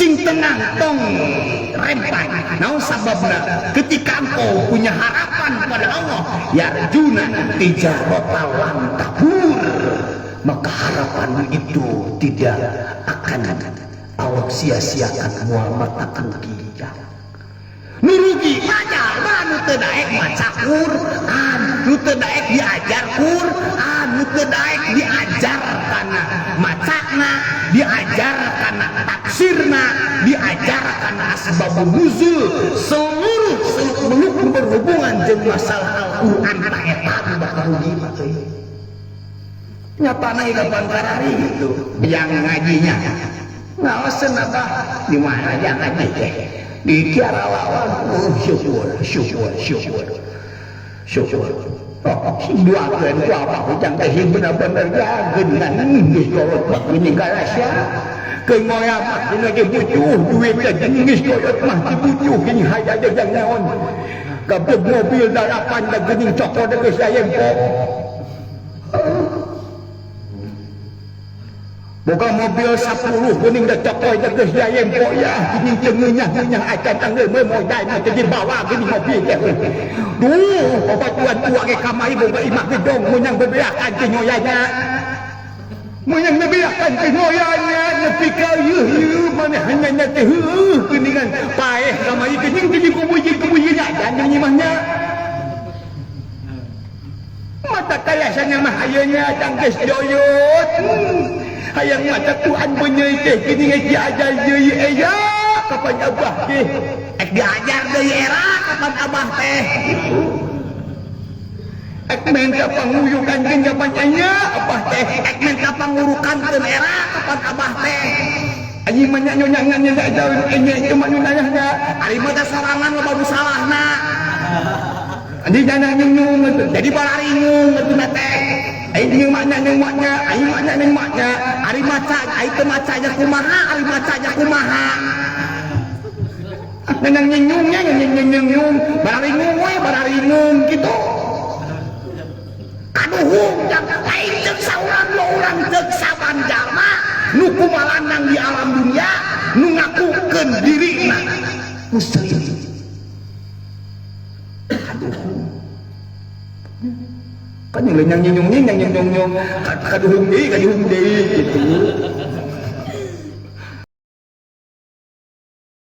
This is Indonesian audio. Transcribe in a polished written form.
sing tenang tong rempat. Naon sababna? Ketika engkau punya harapan pada Allah, yarjuna tijaratan lan tabur, maka harapan itu tidak akan Allah sia-siakan, Muhammad akan kijang. Nurugi ajar nu teu daek maca Quran, nu teu daek diajar Quran, nu teu daek diajar kana macana, diajar kana tafsirna, diajar kana asbabun nuzul, seluruh seluk-beluk berhubungan jeung masalah Al-Qur'an ta eta bakal rugi teh. Nyatana ieu pantarari gitu yang ngajinya. Ngaoseun apa? Di mana yang ngaji teh? Di kiara lawan. Syukur. Duakeun ku apa hujang teh bener-bener gageungan geus kolot mah geuning galasya. Keun moya mah dina ge butuh duit teh geus kolot mah dibutuh geuning hayang jeung naon. Kabeh mobil dalapan da geuning cokot geus aya empok. Boga mobil 10 geuning da cokoy da geus aya empok ya, geuning teu ngenyah-ngenyah acan tanggeul meuh modal mah teu dibawa geuning mobil teh. Duh, obat tua ge kamari boga imah gedong menyang bebeakan teh nyoyanya. Menyang bebeakan teh nyoyanya nepi ka ieu maneh hanya teh heuh geuningan paeh kamari geuning kubuji acan jeung imahnya. Mata kayasannya mah ayeuna tang geus doyot. Hayang maca Quran benyei teh geuning ge diajar deui aya kapan abah teh. Ek diajar deui era kapan abah teh. Ek minta panguyukan jeung kapan anya abah teh. Ek minta pangurukankeun era kapan abah teh. Anjing mah nyanyangan nya daun enya ieu mah nu nayahna. Ari mah teh sorangan loba nu salahna. Anjing jangan nyung jadi balaringung atuh teh. Aing makna jeung makna, aing makna jeung makna. Ari maca, aing teu macanya kumaha, ari macanya kumaha. Nenang nyenyungnya nyenyung, bararingung kitu. Kaduhung yang aing jeung saurang lo urang jeung saban jalma nu kumalanang di alam dunia, nu ngakukeun dirina muslim. Kaduhung kan yang nyung kaduhung deui gitu.